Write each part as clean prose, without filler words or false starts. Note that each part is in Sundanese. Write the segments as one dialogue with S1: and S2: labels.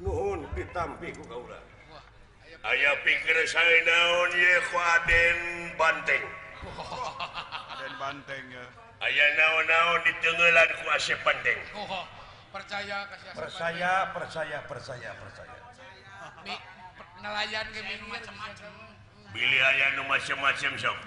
S1: Nuhun ditampi ku kaula.
S2: Aya pikir saya naon ye Aden Banteng.
S3: Aden Banteng ya.
S2: Aya naon-naon ditenggelan ku Asep Banteng.
S4: Percaya kasih
S1: Percaya.
S4: Nelayan ke minggir
S2: Bilih aya nu macem-macem sok.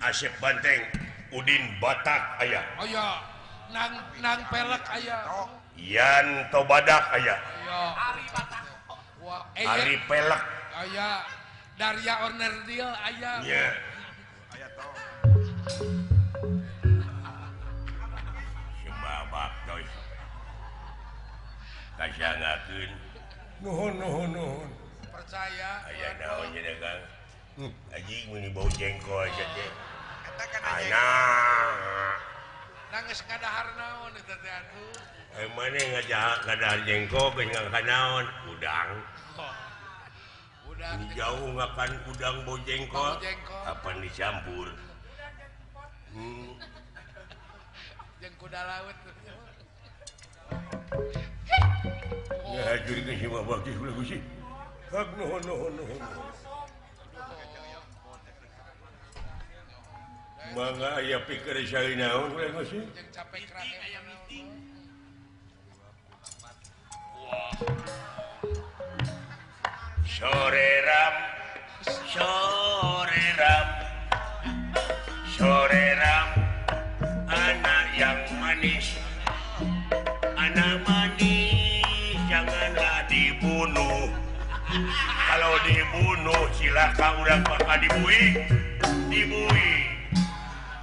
S2: Asep Banteng, Udin Batak aya.
S4: Oh iya, nang pelek aya.
S2: Yanto Badak aya.
S4: Ari Batak. Wah,
S2: Ari Pelek
S4: aya. Darya Ornerdil aya.
S2: nya.
S3: Aya toh.
S2: Sebabak toy. Kasangakeun.
S1: Nuhun.
S4: Percaya.
S2: Aya naon nya dagang. Aji muni bau jengkol aja teh.
S3: Eta kan
S2: Anak.
S4: Nangis kadahar naon eta teh atuh.
S2: Mane ngadahar jengkol geus ngakanaon udang.
S4: Udah
S2: Jauh ngakan udang bau jengkol.
S4: Bau jengkol.
S2: Kapan dicampur?
S4: jeung kuda laut.
S2: Ya hajurkeun si Babak geus ulah gusi.
S1: Hak nuhun.
S2: Mangga aya pikir sali naon ulah gusi.
S4: Jeung capek kerak aya meeting.
S2: Sore ram, anak yang manis, janganlah dibunuh. Kalau dibunuh silakan urang bakal dibui.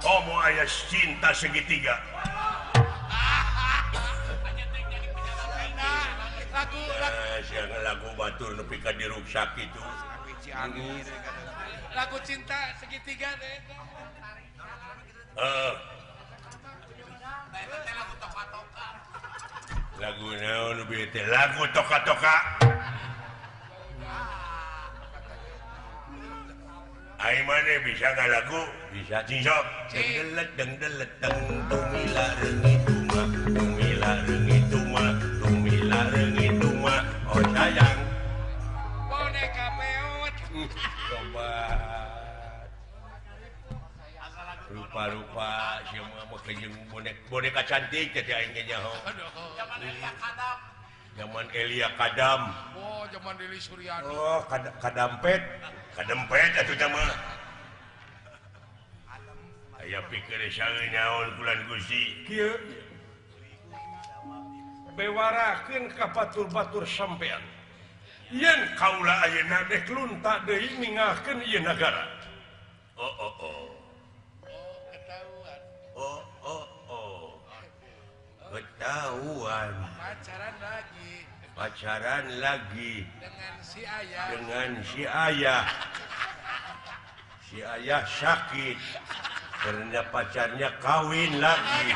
S2: Komo aya cinta segitiga. Lagu batur nepi ka diruksak itu.
S4: Lagu cinta segitiga teh.
S2: Lagu naon lebih teh lagu toka-toka. Ai mane bisa ngalagu? Bisa cincok. Dengdelet tumila reungit tuma. Oh sayang.
S4: Boneka peot.
S2: Coba. Rupa-rupa semua mah jeung boneka cantik teh aing nya ho. Zaman Elia Kadam.
S4: Oh, zaman Deli Suryani.
S1: Oh, kadampet
S2: Atuh teh mah. Aya pikir saeuy naon bulan Gusti.
S1: kieu bewarakeun ka batur-batur sampean. Yen kaula ayeuna dek lunta deui ninggalkeun ieu nagara.
S2: Oh. Ketahuan. Pacaran lagi dengan si Ayah. Si Ayah sakit karena pacarnya kawin lagi.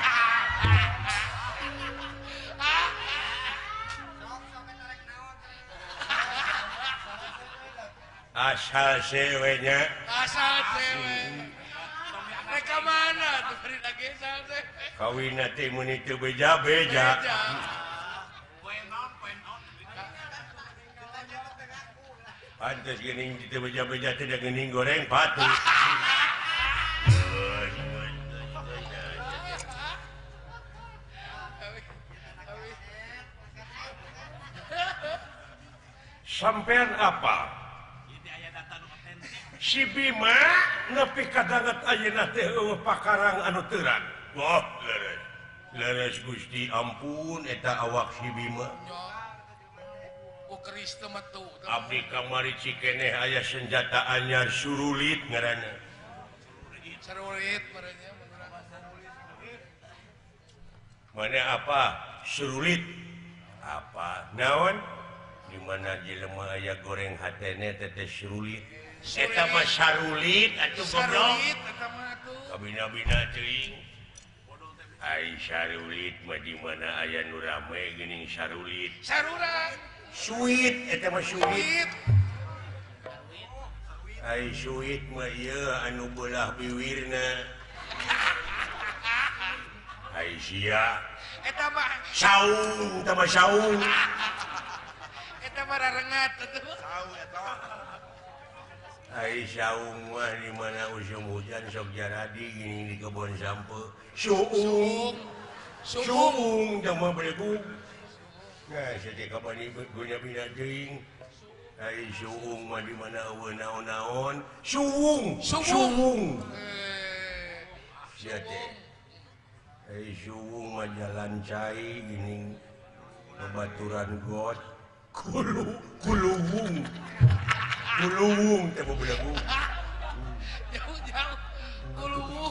S2: Asal ceweknya.
S4: Asal cewek. Mereka mana tuh dari lagi gesal teh.
S2: kawin teh mun itu beja-beja. Pantes geuning di beja-beja teh da geuning goreng patu.
S1: Sampean apa? Si Bima nepi kadanget ayeuna teh eueuh pakarang anu teuran.
S2: Wah, leres. Leres Gusti ampun eta awak si Bima.
S4: Ku keris teh metu.
S2: Abdi kamari cikeneh aya senjata anyar surulit ngaranna.
S4: Sarulit merenya.
S2: Mana apa? Surulit. Apa? Naon? Di mana jelema aya goreng hatene teh surulit. Eta mah sarulit atuh goblok.
S4: Sarulit eta mah atuh.
S2: Kabina-bina teuing. Ai sarulit mah di mana aya nu rame geuning sarulit.
S4: Sarurang.
S2: Suit eta mah suit.
S4: Wit.
S2: Ai suit mah ieu anu beulah biwirna. Ai sia.
S4: Eta mah
S2: Saung, eta mah saung.
S4: eta mah rarengat atuh.
S3: Tahu ya toh.
S2: Ai saung mah di mana usum hujan sok jaradi gini di kebon sampe. Suung. Suung teh mah belegug. Nah, sate kabani gunya bina teuing. Ai suung mah di mana eueuh naon-naon. Suung. Suung. Sia teh. Ai suung mah jalan cai gini babaturan got. Kuluwung. Kuluwung teh mah belegug.
S4: Jauh-jauh. Kulubuh.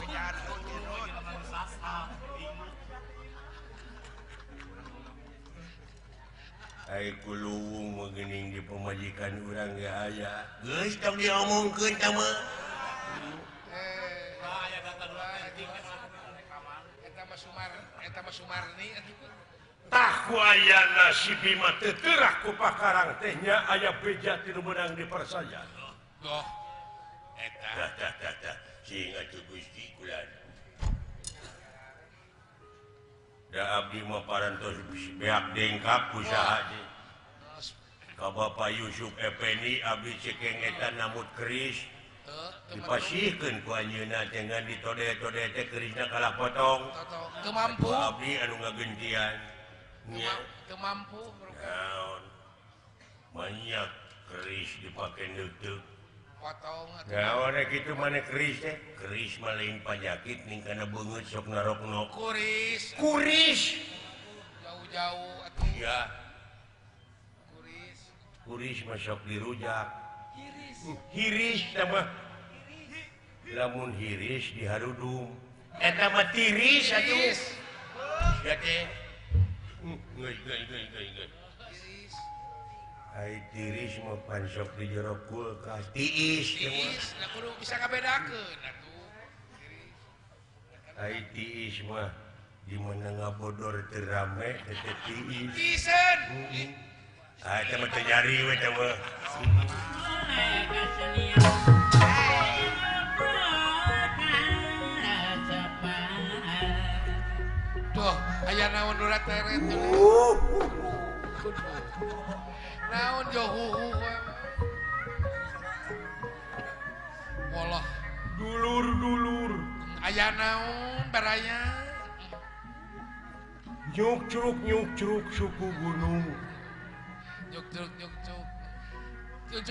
S2: Ai kuluwung mah geuning di pamajikan urang ge aya. Geus tong diomongkeun tah mah.
S4: Eta mah Sumarni atuh.
S1: Tah ku ayana si Bima teu teurah ku pakarang teh nya aya beja ti nu meunang dipersajan.
S4: Doh. Eta.
S2: Tah. Sing atuh Gusti kulan. Da abdi mah parantos beak dengkap usaha deui. Ka Bapak Yusuf Effendi abdi cekeng eta namut keris. Dipasihkeun ku anjeunna teh ngan ditode-tode teh kerisna kalah potong.
S4: Teu mampu.
S2: Ku abdi anu ngagentian. Nya.
S4: Teu mampu.
S2: Naon. Banyak keris dipake neuteuk.
S4: Potong atuh.
S2: Naon kitu mane keris teh? Keris mah lain panyakit ning kana beungeut sok narokno.
S4: Kuris.
S2: Kuris.
S4: Jauh-jauh atuh.
S2: Ya,
S4: Kuris.
S2: kuris mah sok dirujak.
S4: Iris.
S2: Hiris tah mah. Lamun hiris diharudum. Eta mah tiris atuh. Ya teh. Geus.
S4: Iris.
S2: Ai tiris mah pan sok di jero kulkas. Tiis teh mah.
S4: Iris. Nah kudu bisa ngabedakeun atuh. Iris.
S2: Ai tiis mah di mana ngabodor teu rame teh tiis.
S4: Isen.
S2: Ah, eta mah teu nyari we teh mah.
S4: Tuh, aya naon urat teret tuh. Naon jo huhu we. Walah,
S1: Dulur-dulur,
S4: aya naon baraya?
S1: nyuk curuk suku gunung.
S4: Juk.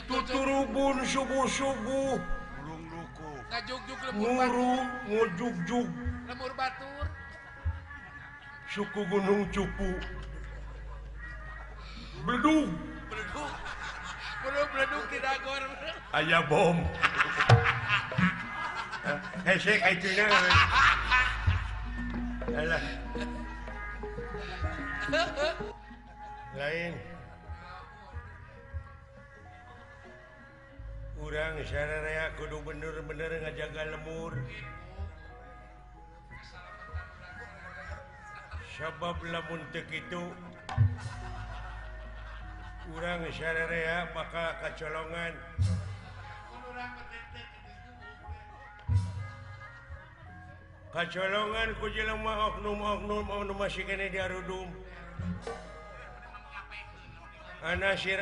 S1: Tuturubun subuh-subuh,
S3: Burung duku.
S4: Ngajuk-juk lemur batur.
S1: nguru ngujug-jug
S4: Lemur batur.
S1: suku gunung cupu. Bledug
S4: Beleduk. Beleduk di dagor.
S1: aya bom. Hesek ayeuna. Alah. Lain. Urang sararea kudu bener-bener ngajaga lemur. Sabab lamun teu kitu urang sararea bakal kacolongan.
S2: kacolongan ku jelema oknum masih kene diarudum. Anasir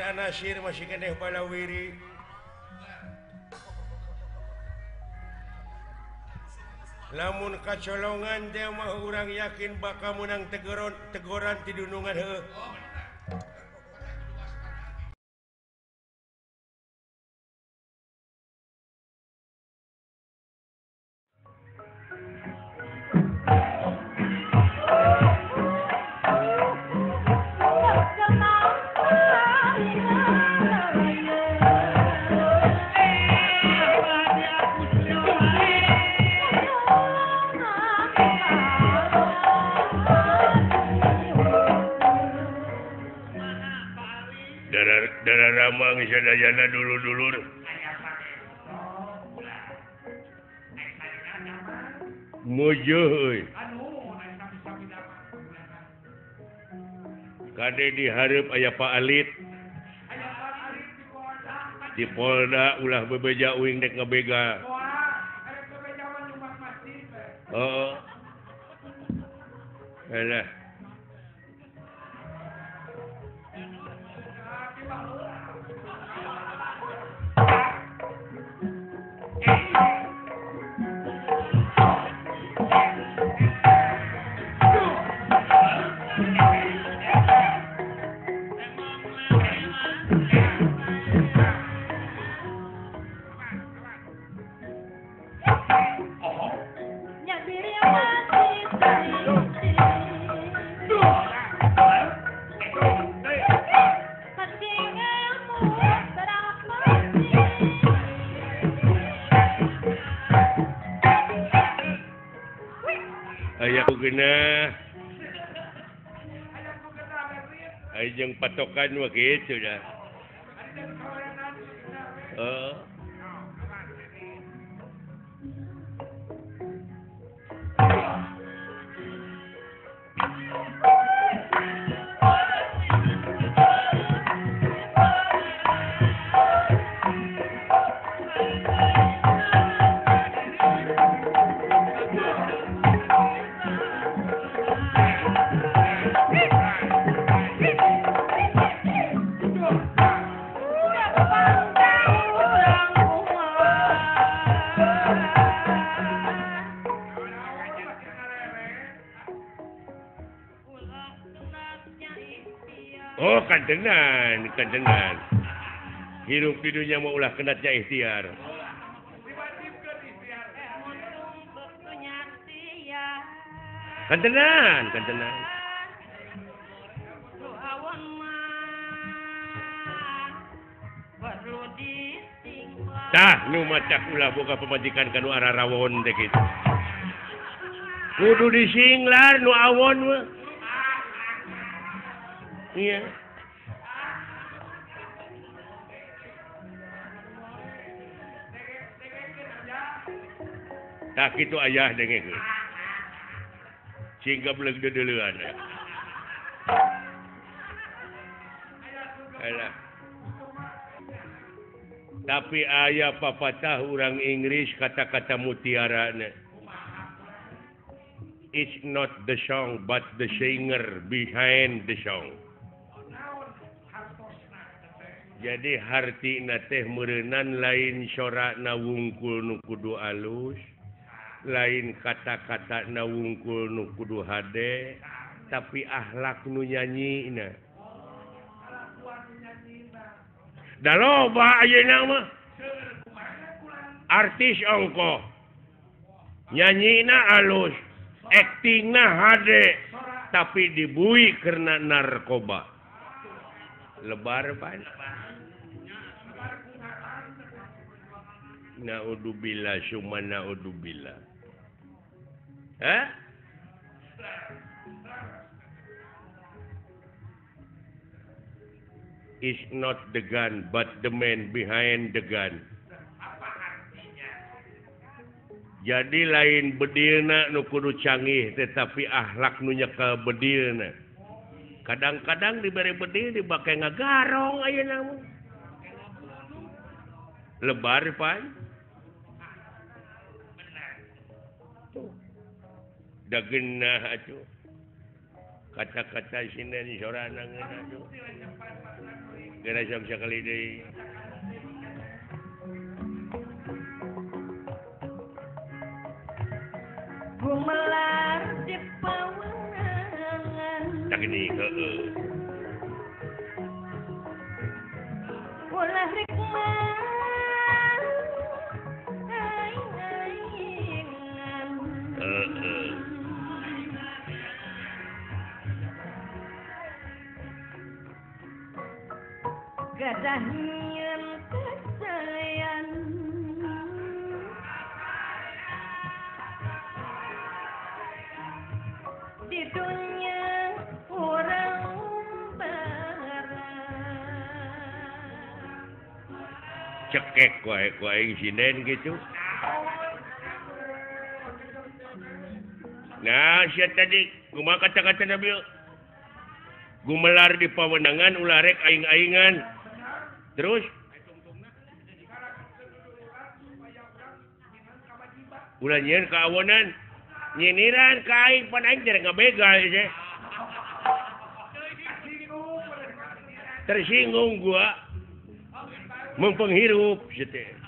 S2: masih kene palawiri. Lamun kacolongan teh mah urang yakin bakal menang teguran ti dunungan heuh. Darah ramang sadayana dulur-dulur. Mujuh euy. Kade dihareup aya Pak Alit. Di Polda ulah bebeja uing dek ngabega. Oh. Alah. Ajeng patokan mah kitu dah. Oh, kantenan. Hidup di dunia mau ulah kenatnya ikhtiar. Kantenan. Tah, nu macak ulah boga pemajikan kanu arah rawon teh kitu. Kudu disinglar nu awon mah. Iya. Tak itu ayah dengekeun. Singga beleg deuleuan. Alah. Tapi ayah papatah orang Inggris kata-kata mutiarana. It's not the song but the singer behind the song. Jadi hartina teh meureunnan lain sorakna wungkul nu kudu alus, lain kata-kata na wungkul nu kudu hade, tapi akhlak nu nyanyina. Da loba ayeuna mah. Artis ongko. Nyanyina alus, aktingna hade, tapi dibui karena narkoba. Lebar pan. Naudzubillah summa naudzubillah. Hah? Is not the gun but the man behind the gun. Jadi lain bedilna nu kudu canggih tetapi akhlak nu nyekel bedilna. Kadang-kadang diberi bedil dibake ngagarong ayeuna mah. Lebar pan. dagenah atuh kata-kata sinden sorana atuh gara sok sakali deui
S5: gumelar di pawenangan
S2: tak gini heeh
S5: ulah rikman gadah nyieun kesayan di dunia urang
S2: cekek wae ku aing sinden gitu nah sia tadi kumaha kata-kata Nabi gumelar di pawenangan ulah rek aing-aingan terus ulah nyieun ka awonan nyiniran ka aing pan aing teh ngabegal teh tersinggung gua mempenghirup teh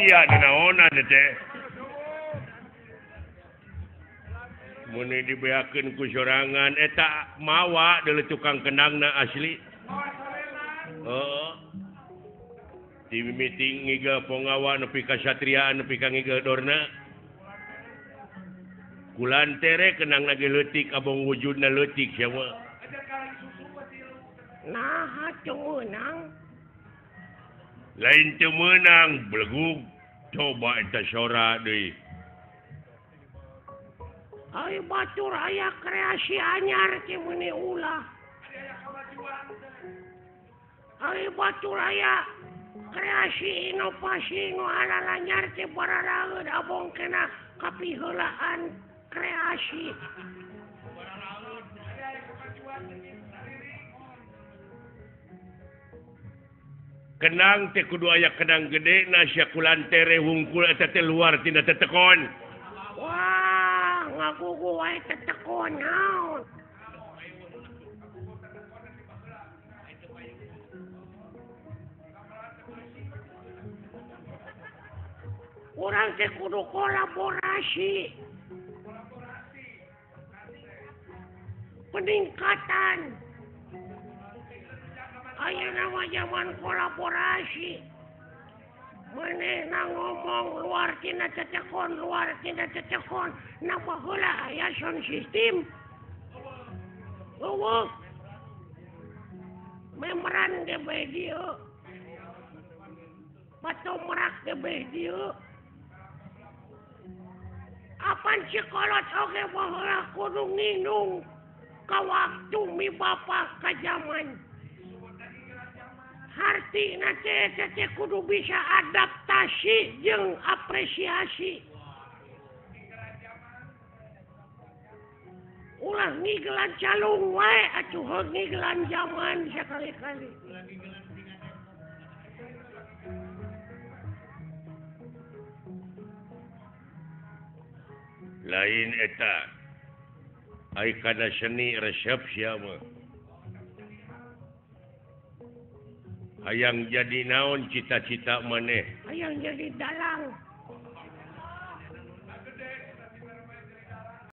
S2: sia dinaonan teh mun dibeakeun ku sorangan eta mawa deuleu tukang kenangna asli heeh di meeting ngiga pongawa nepi ka satriaan nepi ka ngiga dorna kulantere kenang lagi leutik abong wujudna leutik sia mah nah cengeunang lain teu meunang belegug coba eta sora deui ai batur aya kreasi anyar ke meuni ulah ai batur aya kreasi inovasi nu ala anyar ke baralaeun abong kena kapiheulaan kreasi kenang teh kudu aya kenang gede na sia kulantere hungkul eta teh luar tina tetekon wah ngagugu wae tetekon naon urang teh kudu kolaborasi peningkatan aya nama zaman kolaborasi manehna ngomong luar tina tetekon napa heula aya sound system eueuh memeran ge bae dieu patomrak ge bae dieu
S6: zaman sekolot oge baheula kudu nginung ka waktu mi bapak ka zaman. Hartina teh kudu bisa adaptasi jeung apresiasi. Ulah ngigelan calung wae atuh ngigelan zaman sekali-kali.
S2: Lain eta ai kana seni resepsi mah hayang jadi naon cita-cita maneh
S6: Hayang jadi dalang.